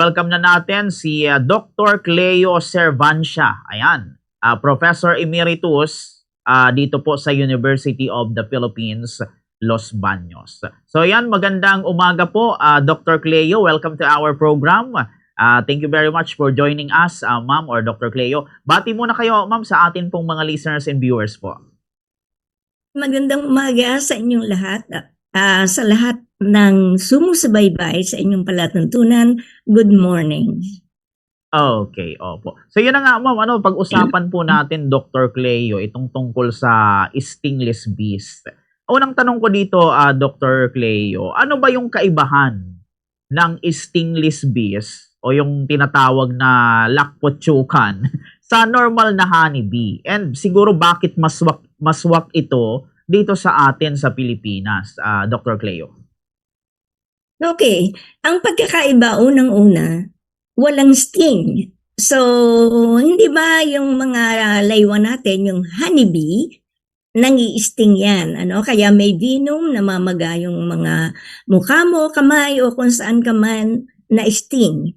Welcome na natin si Dr. Cleo Cervancia. Ayan, Professor Emeritus dito po sa University of the Philippines, Los Baños. So ayan, magandang umaga po, Dr. Cleo. Welcome to our program. Thank you very much for joining us, Ma'am or Dr. Cleo. Bati muna kayo, Ma'am, sa atin pong mga listeners and viewers po. Magandang umaga sa inyong lahat. Sa lahat ng sumusubaybay sa inyong palatuntunan, good morning. Okay, opo. So yun na nga, Ma'am, pag-usapan po natin, Dr. Cleo, itong tungkol sa stingless bees. Unang tanong ko dito, Dr. Cleo, ano ba yung kaibahan ng stingless bees o yung tinatawag na lakpotsukan sa normal na honeybee? And siguro bakit maswak ito dito sa atin sa Pilipinas, Dr. Cleo? Okay, ang pagkakaiba unang-una, walang sting. So, hindi ba yung mga laywan natin, yung honeybee, nangi-sting yan. Kaya may venom, namamaga yung mga mukha mo, kamay, o kung saan ka man na sting.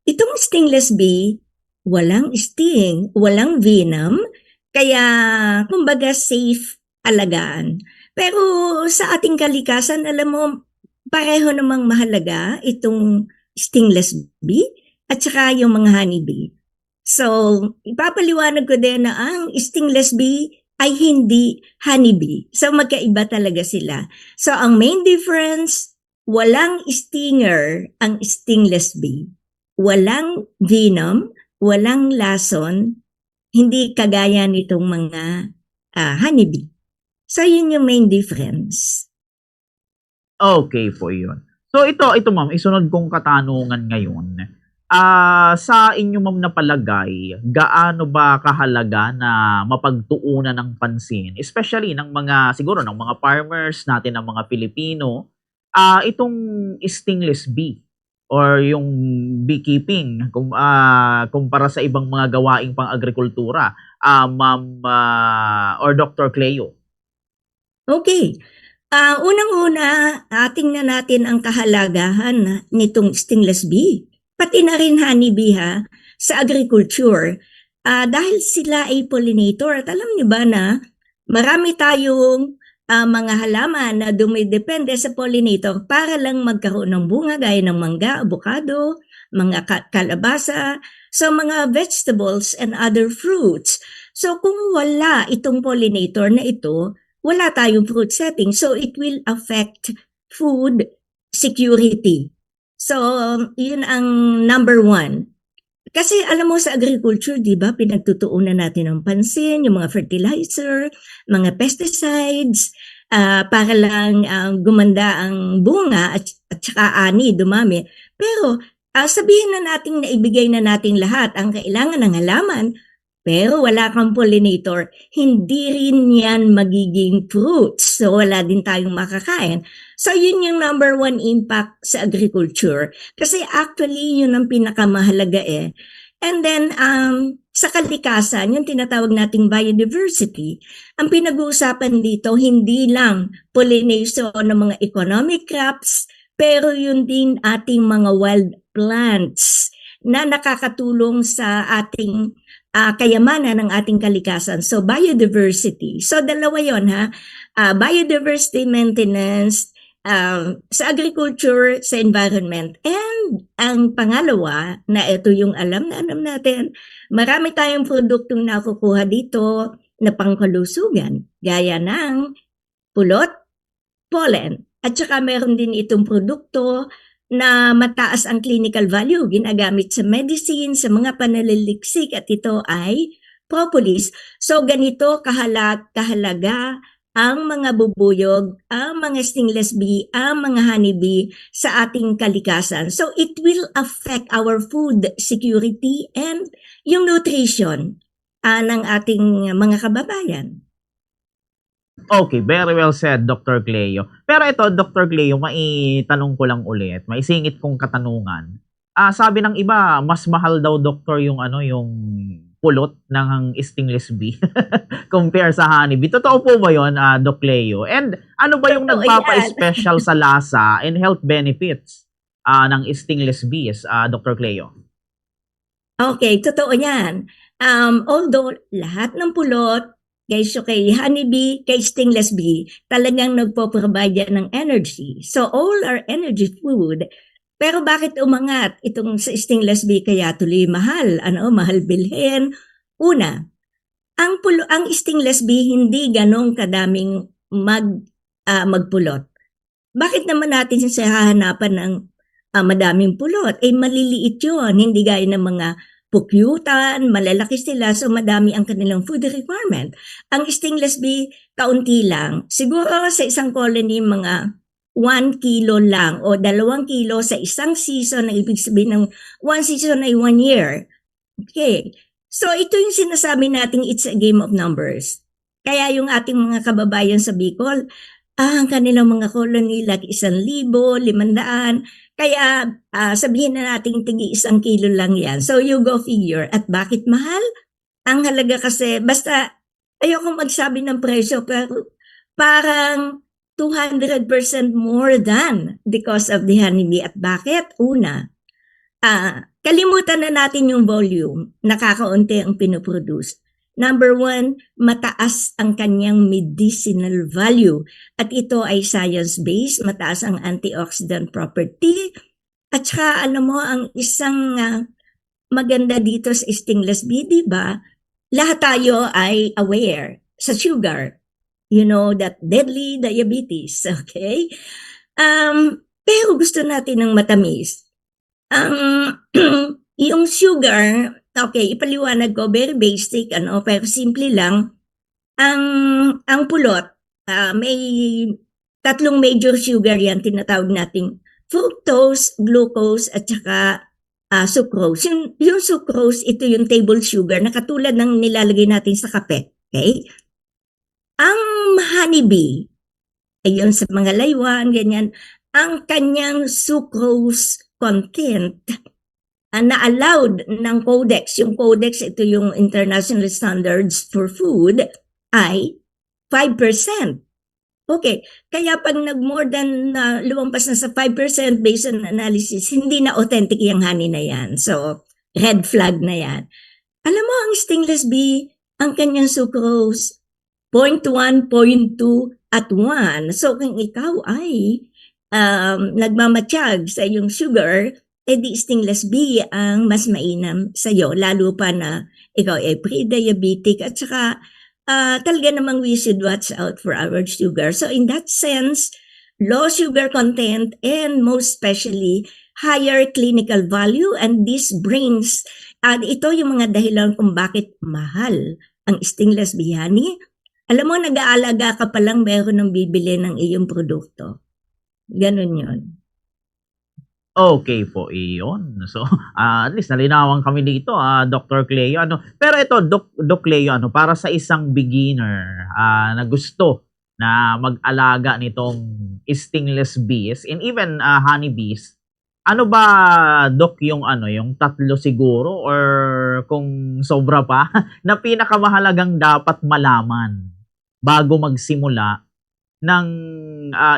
Itong stingless bee, walang sting, walang venom, kaya kumbaga safe alagaan. Pero sa ating kalikasan, alam mo, pareho namang mahalaga itong stingless bee at saka yung mga honeybee. So, ipapaliwanag ko din na ang stingless bee ay hindi honeybee. So, magkaiba talaga sila. So, ang main difference, walang stinger ang stingless bee. Walang venom, walang lason, hindi kagaya nitong mga honeybee. So, yun yung main difference. Okay po yun. So ito Ma'am, isunod kong katanungan ngayon. Sa inyo, Ma'am, na palagay, gaano ba kahalaga na mapagtuunan ng pansin, especially ng mga, siguro ng mga farmers natin, ng mga Pilipino, itong stingless bee or yung beekeeping kumpara sa ibang mga gawaing pang-agrikultura, Ma'am or Dr. Cleo? Okay. Unang-una, tingnan natin ang kahalagahan nitong stingless bee. Pati na rin honeybee sa agriculture. Dahil sila ay pollinator. At alam niyo ba na marami tayong mga halaman na dumidepende sa pollinator para lang magkaroon ng bunga gaya ng mangga, avocado, mga kalabasa, so mga vegetables and other fruits. So kung wala itong pollinator na ito, wala tayong fruit setting. So, it will affect food security. So, yun ang number one. Kasi alam mo sa agriculture, di ba, pinagtutuunan natin ng pansin, yung mga fertilizer, mga pesticides, para lang gumanda ang bunga at saka ani, dumami. Pero, sabihin na natin na ibigay na natin lahat ang kailangan ng halaman, pero wala kang pollinator, hindi rin yan magiging fruits. So, wala din tayong makakain. So, yun yung number one impact sa agriculture. Kasi actually, yun ang pinakamahalaga eh. And then, sa kalikasan, yung tinatawag nating biodiversity, ang pinag-uusapan dito, hindi lang pollination ng mga economic crops, pero yun din ating mga wild plants na nakakatulong sa ating kayamanan ng ating kalikasan. So, biodiversity. So, dalawa yun biodiversity maintenance sa agriculture, sa environment. And ang pangalawa, na ito yung alam natin, marami tayong produktong nakukuha dito na pangkalusugan, gaya ng pulot, pollen. At saka meron din itong produkto na mataas ang clinical value, ginagamit sa medicine, sa mga pananaliksik, at ito ay propolis. So ganito kahalaga ang mga bubuyog, ang mga stingless bee, ang mga honeybee sa ating kalikasan. So it will affect our food security and yung nutrition ng ating mga kababayan. Okay, very well said, Dr. Cleo. Pero ito, Dr. Cleo, maitanong ko lang ulit, maisingit kong katanungan. Sabi ng iba, mas mahal daw, Doktor, yung yung pulot ng stingless bee compare sa honeybee. Totoo po ba yun, Doc Cleo? And ano ba yung nagpapa-special sa lasa and health benefits ng stingless bees, Dr. Cleo? Okay, totoo yan. Although lahat ng pulot, kay honeybee, kay stingless bee, talagang nagpo-provide yan ng energy. So all are energy food. Pero bakit umangat itong sa stingless bee kaya tuloy mahal? Mahal bilhin? Una, ang stingless bee hindi ganong kadaming magpulot. Bakit naman natin siya hahanapan ng madaming pulot? Maliliit yun. Hindi gaya ng mga pukyutan, malalaki sila, so madami ang kanilang food requirement. Ang stingless bee, kaunti lang. Siguro sa isang colony, mga 1 kilo lang o 2 kilo sa isang season, na ibig sabihin ng 1 season ay 1 year. Okay. So ito yung sinasabi nating it's a game of numbers. Kaya yung ating mga kababayan sa Bicol, ang kanilang mga colony like 1,000, 500. Kaya sabihin na natin tigi 1 kilo lang yan. So you go figure. At bakit mahal? Ang halaga kasi, basta ayokong magsabi ng presyo, pero parang 200% more than the cost of the honeybee. At bakit? Una, kalimutan na natin yung volume. Nakakaunti ang pinoproduce. Number 1, mataas ang kanyang medicinal value. At ito ay science-based, mataas ang antioxidant property. At saka, alam mo, ang isang maganda dito sa stingless bee, di ba? Lahat tayo ay aware sa sugar. You know, that deadly diabetes, okay? Pero gusto natin ng matamis. Yung sugar, okay, ipaliwanag ko, very basic, pero simple lang. Ang pulot, may 3 major sugar yan, tinatawag nating fructose, glucose, at saka sucrose. Yung sucrose, ito yung table sugar na katulad ng nilalagay natin sa kape. Okay? Ang honeybee, ayun sa mga laywan, ganyan, ang kanyang sucrose content na allowed ng codex. Yung codex, ito yung International Standards for Food, ay 5%. Okay, kaya pag nag-more than lumampas na sa 5% based on analysis, hindi na authentic yung honey na yan. So, red flag na yan. Alam mo, ang stingless bee, ang kanyang sucrose, 0.1, 0.2, at 1. So, kung ikaw ay nagmamatsyag sa iyong sugar, di stingless bee ang mas mainam sa iyo, lalo pa na ikaw ay pre-diabetic at saka talaga namang we should watch out for our sugar. So in that sense, low sugar content and most especially higher clinical value, and this brings, ito yung mga dahilan kung bakit mahal ang stingless bee honey. Alam mo, nag-aalaga ka pa lang, meron ng bibili ng iyong produkto. Ganun yun. Okay po, iyon. So, at least nalinawan kami dito, Dr. Cleo. Pero ito, Doc Cleo, para sa isang beginner na gusto na mag-alaga nitong stingless bees and even honeybees, ano ba, Doc, yung 3 siguro or kung sobra pa na pinakamahalagang dapat malaman bago magsimula ng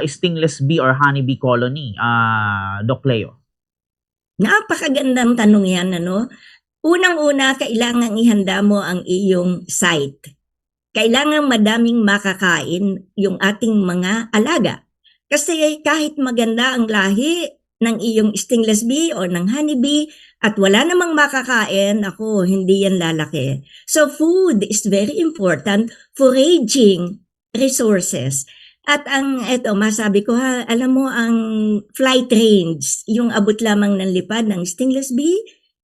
stingless bee or honeybee colony, Doc Leo? Napakagandang tanong yan, Unang-una, kailangan ihanda mo ang iyong site. Kailangan madaming makakain yung ating mga alaga. Kasi kahit maganda ang lahi ng iyong stingless bee o ng honeybee at wala namang makakain, hindi yan lalaki. So food is very important, foraging resources. At masabi ko alam mo, ang flight range, yung abot lamang ng lipad ng stingless bee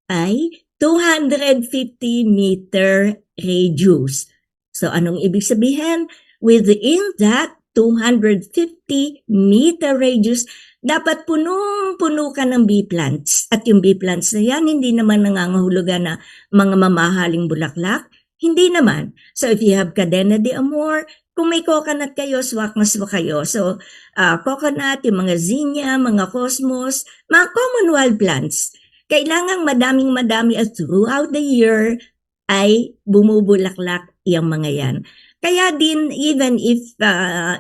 ay 250-meter radius. So anong ibig sabihin? Within that 250-meter radius, dapat punong-puno ka ng bee plants. At yung bee plants na yan, hindi naman nangangahulugan na mga mamahaling bulaklak. Hindi naman. So if you have Cadena de Amor, kung may coconut kayo, swak na swak kayo. So, coconut, yung mga zinnia, mga cosmos, mga common wild plants. Kailangang madaming-madami at throughout the year ay bumubulaklak yung mga yan. Kaya din, even if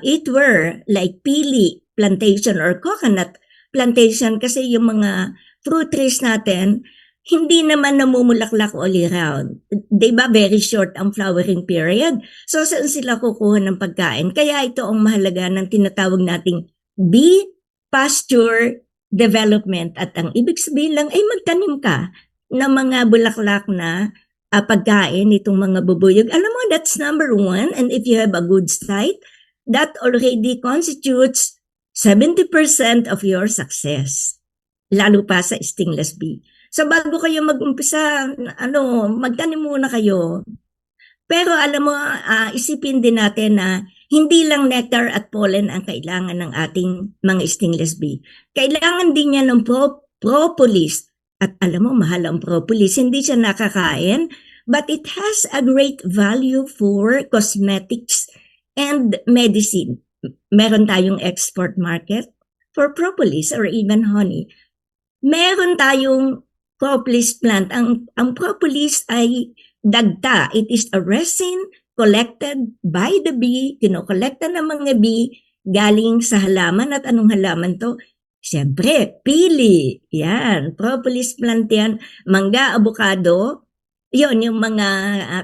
it were like pili plantation or coconut plantation kasi yung mga fruit trees natin, hindi naman namumulaklak all year round. Di ba very short ang flowering period? So saan sila kukuha ng pagkain? Kaya ito ang mahalaga ng tinatawag nating bee pasture development. At ang ibig sabihin lang ay magtanim ka ng mga bulaklak na pagkain itong mga bubuyog. Alam mo, that's number one. And if you have a good site, that already constitutes 70% of your success. Lalo pa sa stingless bee. So bago kayo mag-umpisa, magtanim muna kayo. Pero alam mo, isipin din natin na hindi lang nectar at pollen ang kailangan ng ating mga stingless bee. Kailangan din niya ng propolis. At alam mo, mahal ang propolis. Hindi siya nakakain, but it has a great value for cosmetics and medicine. Meron tayong export market for propolis or even honey. Meron tayong propolis plant. Ang propolis ay dagta. It is a resin collected by the bee, kinokolekta ng mga bee galing sa halaman. At anong halaman to? Siyempre, pili. Yan, propolis plant yan. Mangga, avocado. Yon yung mga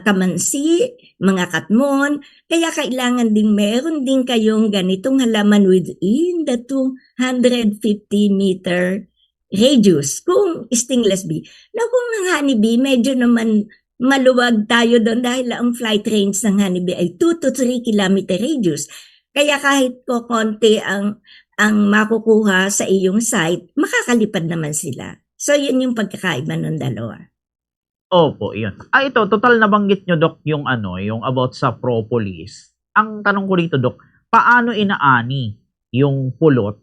kamansi, mga katmon. Kaya kailangan din, meron din kayong ganitong halaman within the 250 meter radius kung stingless bee. Na kung ang honeybee, medyo naman maluwag tayo doon dahil ang flight range ng honeybee ay 2 to 3 kilometer radius. Kaya kahit ko konti ang makukuha sa iyong site, makakalipad naman sila. So, yun yung pagkakaiba ng dalawa. Opo, yun. Ito, total nabanggit nyo, Doc, yung about sa propolis. Ang tanong ko dito, Doc, paano inaani yung pulot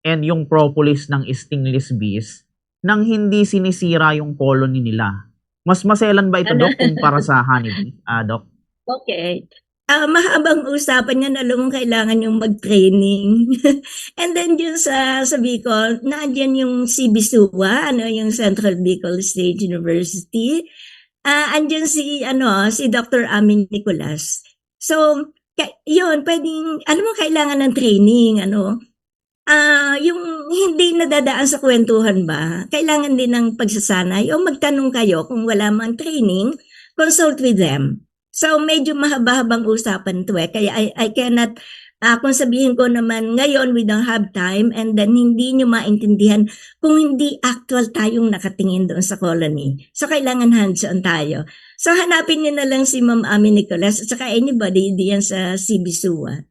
and yung propolis ng stingless bees nang hindi sinisira yung colony nila? Mas maselan ba ito, Doc, kumpara sa honeybee, Doc? Okay. Mahabang usapan yan, alam mo, kailangan yung mag-training. And then yun sa Bicol, nandiyan yung CBSUA, yung Central Bicol State University. Andiyan si Dr. Amin Nicolas. So, yun, pwedeng, alam mo, kailangan ng training, yung hindi nadadaan sa kwentuhan ba, kailangan din ng pagsasanay o magtanong kayo kung wala mang training, consult with them. So, medyo mahaba-habang usapan to Kaya I cannot, kung sabihin ko naman, ngayon we don't have time and then hindi nyo maintindihan kung hindi actual tayong nakatingin doon sa colony. So, kailangan hands-on tayo. So, hanapin nyo na lang si Ma'am Ami Nicolas at saka anybody diyan sa CBSUA.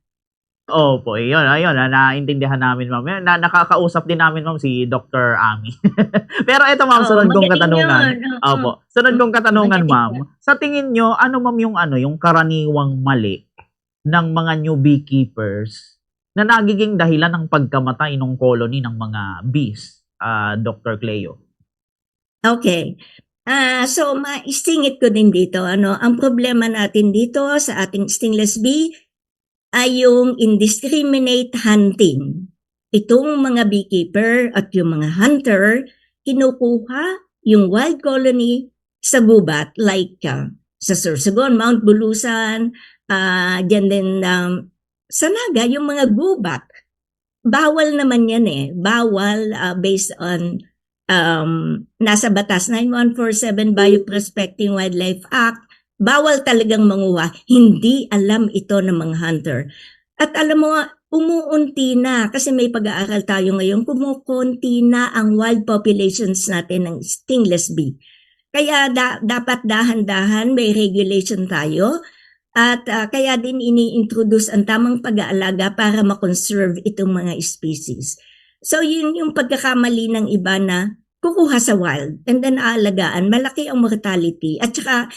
Opo, ayun, naintindihan namin, ma'am. Nakakausap din namin, ma'am, si Dr. Ami. Pero ito, ma'am, sunod kong katanungan. Opo, sunod kong katanungan, ma'am. Sa tingin nyo, ma'am, yung karaniwang mali ng mga new beekeepers na nagiging dahilan ng pagkamatay ng colony ng mga bees, Dr. Cleo? Okay. So, maisingit ko din dito, ang problema natin dito sa ating stingless bee ay yung indiscriminate hunting. Itong mga beekeeper at yung mga hunter, kinukuha yung wild colony sa gubat like sa Sorsogon, Mount Bulusan, dyan din sa Naga, yung mga gubat. Bawal naman yan Bawal based on nasa batas 9147 Bioprospecting Wildlife Act. Bawal talagang manguha. Hindi alam ito ng mga hunter. At alam mo, umuunti na kasi may pag-aaral tayo ngayon, kumukunti na ang wild populations natin ng stingless bee. Kaya dapat dahan-dahan may regulation tayo at kaya din ini-introduce ang tamang pag-aalaga para makonserve itong mga species. So yun yung pagkakamali ng iba na kukuha sa wild and then aalagaan. Malaki ang mortality at saka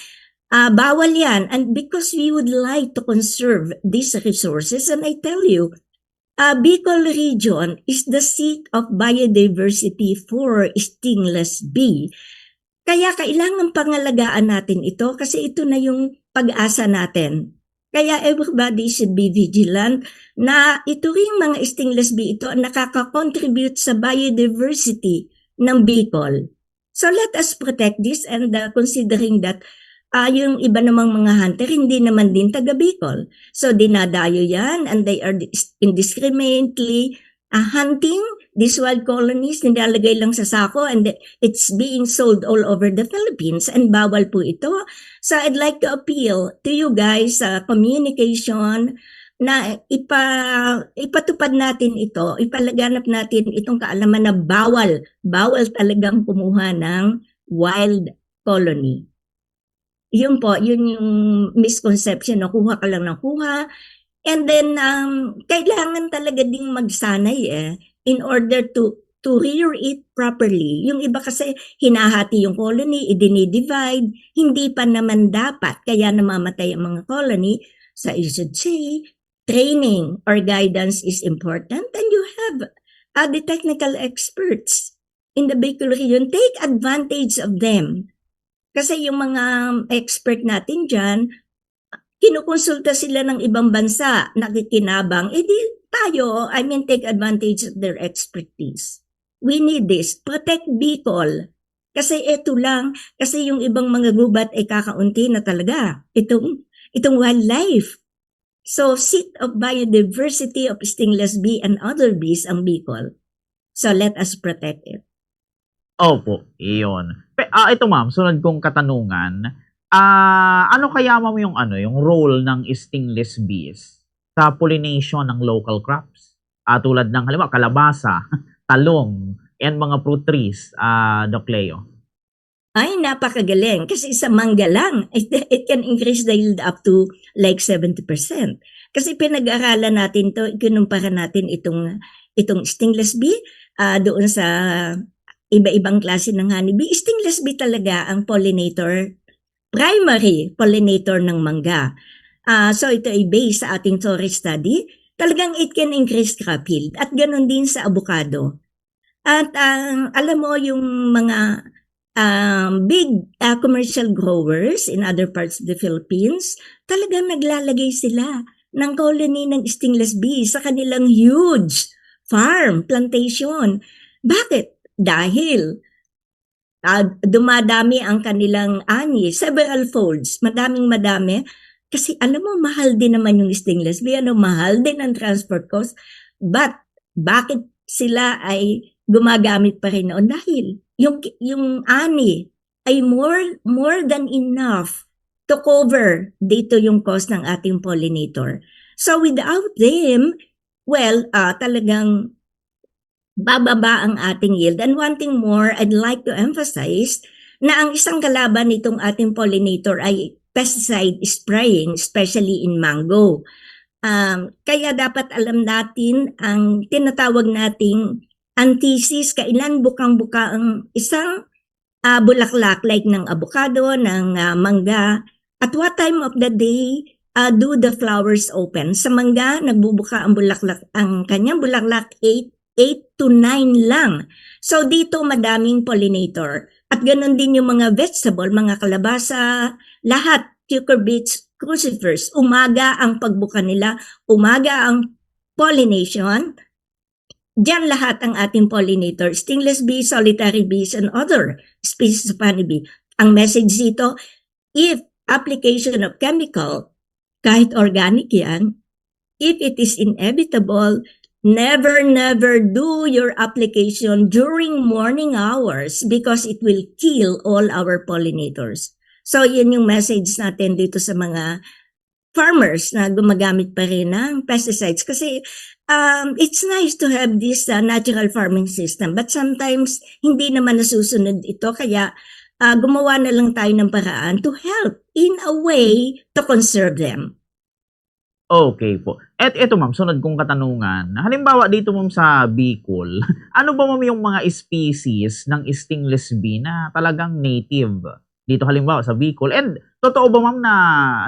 bawal yan. And because we would like to conserve these resources, and I tell you, Bicol region is the seat of biodiversity for stingless bee. Kaya kailangan pangalagaan natin ito kasi ito na yung pag-asa natin. Kaya everybody should be vigilant na ito ring mga stingless bee ito nakaka-contribute sa biodiversity ng Bicol. So let us protect this and considering that yung iba namang mga hunter, hindi naman din taga Bicol. So, dinadayo yan and they are indiscriminately hunting these wild colonies nilalagay lang sa sako and it's being sold all over the Philippines and bawal po ito. So I'd like to appeal to you guys sa communication na ipatupad natin ito, ipalaganap natin itong kaalaman na bawal talagang kumuha ng wild colony. Yun po, yun yung misconception na kuha ka lang ng kuha. And then, kailangan talaga ding magsanay in order to rear it properly. Yung iba kasi hinahati yung colony, idinidivide, hindi pa naman dapat, kaya namamatay ang mga colony. So you should say, training or guidance is important and you have the technical experts in the Bicol region. Take advantage of them. Kasi yung mga expert natin dyan, kinukonsulta sila ng ibang bansa, nakikinabang, di tayo, take advantage of their expertise. We need this. Protect Bicol. Kasi ito lang, kasi yung ibang mga gubat ay kakaunti na talaga. Itong wildlife. So, seat of biodiversity of stingless bee and other bees ang Bicol. So, let us protect it. Opo, iyon. Ito ma'am, sunod kong katanungan. Ano kaya ma'am yung role ng stingless bees sa pollination ng local crops? Tulad ng halimbawa kalabasa, talong, and mga fruit trees, Doc Leo. Ay, napakagaling. Kasi sa mangga lang, it can increase the yield up to like 70%. Kasi pinag-aralan natin to, kinumpara natin itong stingless bee doon sa iba-ibang klase ng honeybee. Stingless bee talaga ang pollinator, primary pollinator ng mangga. So ito ay based sa ating Torres study. Talagang it can increase crop yield. At ganoon din sa avocado. At alam mo yung mga big commercial growers in other parts of the Philippines, talagang naglalagay sila ng colony ng stingless bees sa kanilang huge farm, plantation. Bakit? Dahil dumadami ang kanilang ani, several folds, madami. Kasi alam mo, mahal din naman yung stingless bee, mahal din ang transport cost. But, bakit sila ay gumagamit pa rin noon? Dahil yung ani ay more than enough to cover dito yung cost ng ating pollinator. So, without them, well, talagang bababa ang ating yield. And one thing more, I'd like to emphasize na ang isang kalaban nitong ating pollinator ay pesticide spraying, especially in mango. Kaya dapat alam natin ang tinatawag nating antithesis, kailan bukang-buka ang isang bulaklak like ng avocado, ng mangga, at what time of the day do the flowers open. Sa mangga, nagbubuka ang bulaklak, ang kanyang bulaklak 8 to 9 lang. So dito madaming pollinator. At ganoon din yung mga vegetable, mga kalabasa, lahat, cucurbits, crucifers, umaga ang pagbuka nila, umaga ang pollination. Diyan lahat ang ating pollinator, stingless bees, solitary bees, and other species of honeybee. Ang message dito, if application of chemical, kahit organic yan, if it is inevitable, never do your application during morning hours because it will kill all our pollinators. So, yun yung message natin dito sa mga farmers na gumagamit pa rin ng pesticides. Kasi it's nice to have this natural farming system but sometimes hindi naman nasusunod ito. Kaya gumawa na lang tayo ng paraan to help in a way to conserve them. Okay po. At ito ma'am, sunod kong katanungan. Halimbawa dito ma'am sa Bicol, ano ba ma'am yung mga species ng stingless bee na talagang native dito halimbawa sa Bicol? And totoo ba ma'am na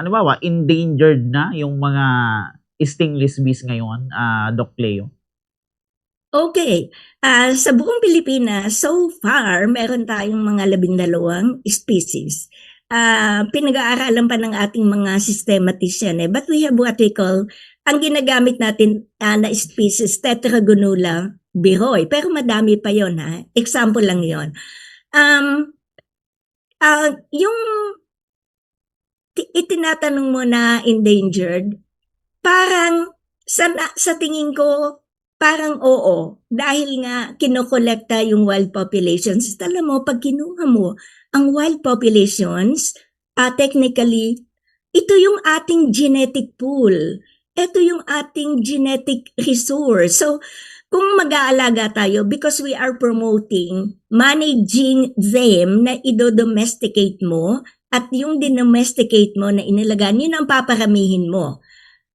halimbawa endangered na yung mga stingless bees ngayon, Doc Leo? Okay. Sa buong Pilipinas, so far, meron tayong mga 12 species. Pinag-aaralan pa ng ating mga systematician but we have what we call, ang ginagamit natin na species, Tetragonula biroy. Pero madami pa yon Example lang yon. Yung itinatanong mo na endangered, parang sa tingin ko, parang oo, dahil nga kinokolekta yung wild populations. Alam mo, pag kinuha mo ang wild populations, technically, ito yung ating genetic pool. Ito yung ating genetic resource. So, kung mag-aalaga tayo, because we are promoting managing them na ido-domesticate mo at yung dinomesticate mo na inilagaan, yun ang paparamihin mo.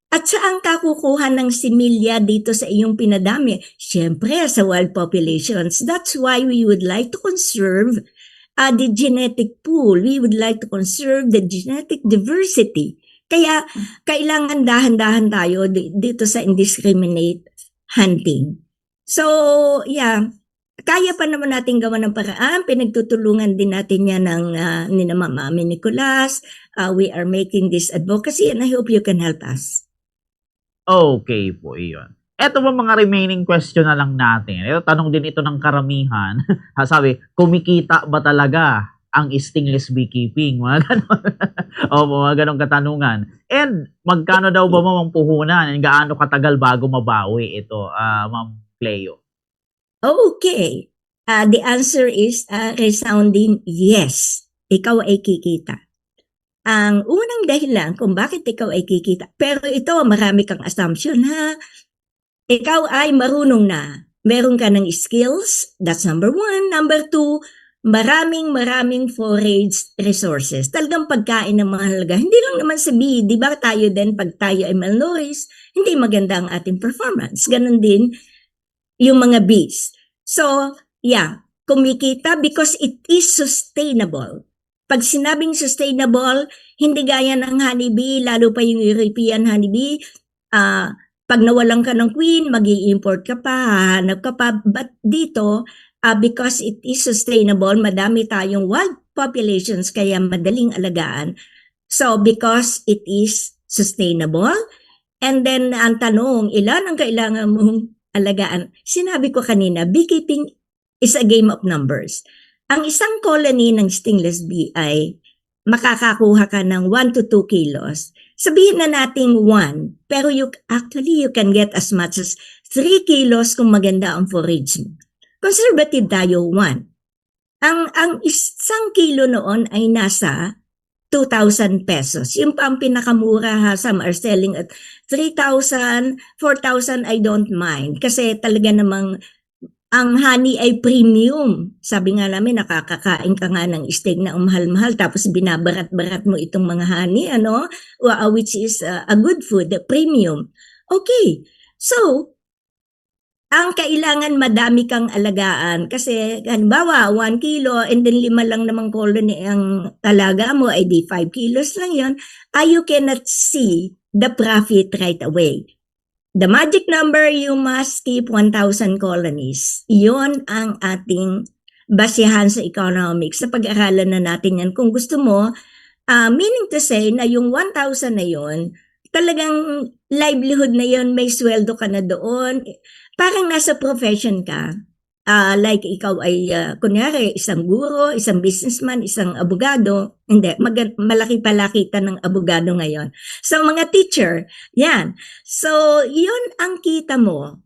At saan ka kukuha ng similya dito sa iyong pinadami? Siyempre, sa wild populations. That's why we would like to conserve the genetic pool. We would like to conserve the genetic diversity. Kaya, kailangan dahan-dahan tayo dito sa indiscriminate hunting. So, yeah, kaya pa naman natin gawa ng paraan. Pinagtutulungan din natin yan ni Mama Nicolas. We are making this advocacy and I hope you can help us. Okay po, iyon. Eto ba mga remaining question na lang natin. Ito, tanong din ito ng karamihan. Sabi, kumikita ba talaga ang stingless beekeeping? Mga ganon. Mga ganong katanungan. And magkano daw ba mamang puhunan? And gaano katagal bago mabawi ito, Ma'am Cleo? Okay. The answer is resounding yes. Ikaw ay kikita. Ang unang dahilan kung bakit ikaw ay kikita, pero ito marami kang assumption ha. Ikaw ay marunong na. Meron ka ng skills, that's number 1. Number 2, maraming forage resources. Talagang pagkain ng mga halaga. Hindi lang naman sa bee, di ba tayo din pag tayo ay malnourished, hindi maganda ang ating performance. Ganon din yung mga bees. So, yeah, kumikita because it is sustainable. Pag sinabing sustainable, hindi gaya ng honeybee, lalo pa yung European honeybee, pag nawalan ka ng queen, mag-i-import ka pa, hahanap ka pa. But dito, because it is sustainable, madami tayong wild populations kaya madaling alagaan. So, because it is sustainable, and then ang tanong, ilan ang kailangan mong alagaan? Sinabi ko kanina, beekeeping is a game of numbers. Ang isang colony ng stingless bee ay makakakuha ka ng 1 to 2 kilos. Sabihin na nating 1, pero you can get as much as 3 kilos kung maganda ang forage mo. Conservative tayo, 1. Ang isang kilo noon ay nasa 2,000 pesos. Yung pa ang pinakamura ha, some are selling at 3,000, 4,000, I don't mind. Kasi talaga namang ang honey ay premium. Sabi nga namin, nakakakain ka nga ng steak na mahal-mahal tapos binabarat-barat mo itong mga honey, which is a good food, the premium. Okay, so, ang kailangan madami kang alagaan kasi halimbawa 1 kilo and then 5 lang namang colony ang alaga mo ay di 5 kilos lang yon. You cannot see the profit right away. The magic number, you must keep 1,000 colonies. Yon ang ating basihan sa economics. Sa pag-aralan na natin yan. Kung gusto mo, meaning to say na yung 1,000 na yon, talagang livelihood na yon, may sweldo ka na doon. Parang nasa profession ka. Like ikaw ay, kunyari, isang guro, isang businessman, isang abogado. Hindi, malaki pala kita ng abogado ngayon. So, mga teacher, yan. So, yun ang kita mo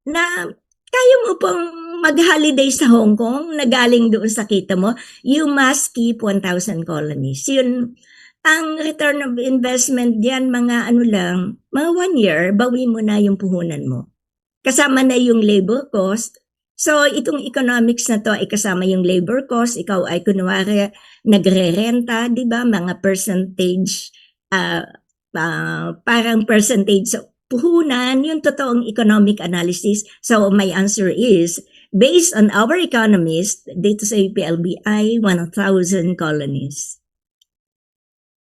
na kaya mo pong mag-holiday sa Hong Kong na galing doon sa kita mo, you must keep 1,000 colonies. Yun, ang return of investment diyan, mga mga 1 year, bawi mo na yung puhunan mo. Kasama na yung labor cost. So, itong economics na to ay kasama yung labor cost. Ikaw ay kunwari nagre-renta, di ba? Mga percentage, parang percentage sa puhunan, yung totoong economic analysis. So, my answer is, based on our economist, dito sa UPLB ay 1,000 colonies.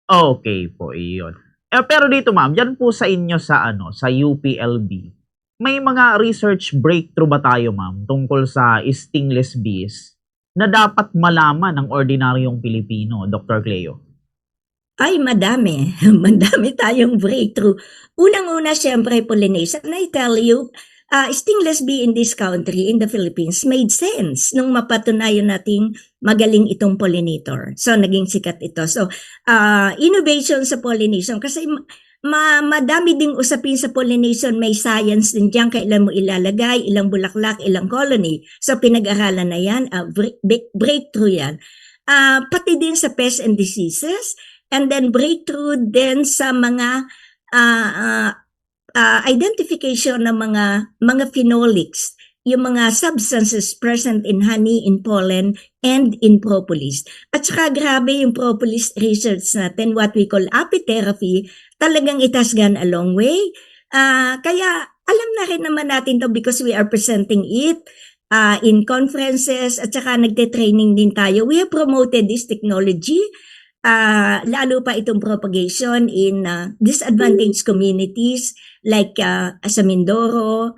Okay po, iyon. Pero dito ma'am, yan po sa inyo sa UPLB. May mga research breakthrough ba tayo ma'am tungkol sa stingless bees na dapat malaman ng ordinaryong Pilipino, Dr. Cleo? Ay, madami. Madami tayong breakthrough. Unang-una, syempre, pollination. And I tell you, stingless bee in this country, in the Philippines, made sense nung mapatunayan nating magaling itong pollinator. So, naging sikat ito. So, innovation sa pollination. Kasi madami ding usapin sa pollination, may science din diyan, kailan mo ilalagay, ilang bulaklak, ilang colony. So pinag-aralan na yan, breakthrough yan. Pati din sa pests and diseases, and then breakthrough din sa mga identification ng mga phenolics, yung mga substances present in honey, in pollen, and in propolis. At saka grabe yung propolis research natin, what we call apitherapy, talagang it has gone a long way. Kaya alam na rin naman natin to because we are presenting it in conferences at saka nagte-training din tayo. We have promoted this technology, lalo pa itong propagation in disadvantaged communities like sa Mindoro,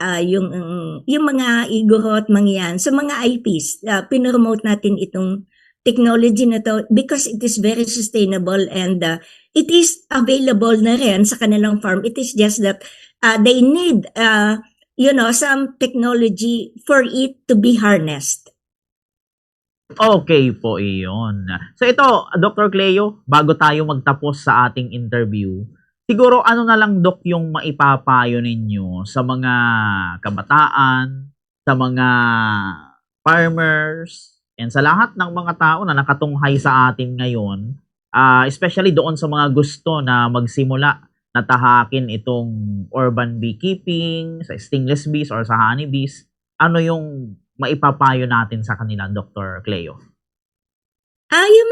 yung mga Igorot, mangyan, sa mga IPs, pinromote natin itong technology na to because it is very sustainable and it is available na rin sa kanilang farm. It is just that they need some technology for it to be harnessed. Okay po iyon. So ito, Dr. Cleo, bago tayo magtapos sa ating interview, siguro ano na lang, Doc, yung maipapayo ninyo sa mga kabataan, sa mga farmers, and sa lahat ng mga tao na nakatunghay sa atin ngayon, especially doon sa mga gusto na magsimula na tahakin itong urban beekeeping, sa stingless bees or sa honeybees, ano yung maipapayo natin sa kanila, Dr. Cleo? You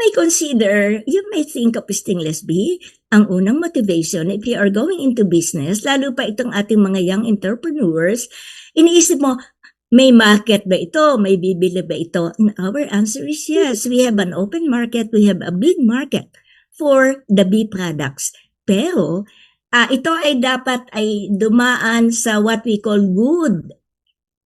may think of stingless bee. Ang unang motivation, if you are going into business, lalo pa itong ating mga young entrepreneurs, iniisip mo, may market ba ito? May bibili ba ito? And our answer is yes. We have an open market. We have a big market for the bee products. Pero, ito ay dapat ay dumaan sa what we call good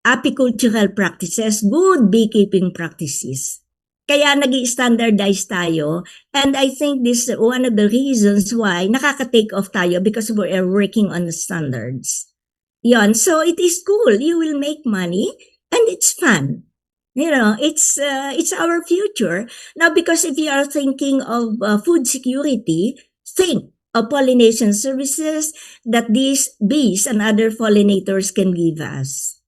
apicultural practices, good beekeeping practices. Kaya nag-standardize tayo, and I think this is one of the reasons why nakaka-take off tayo because we are working on the standards. Yon, so it is cool. You will make money and it's fun. It's our future. Now, because if you are thinking of food security, think of pollination services that these bees and other pollinators can give us.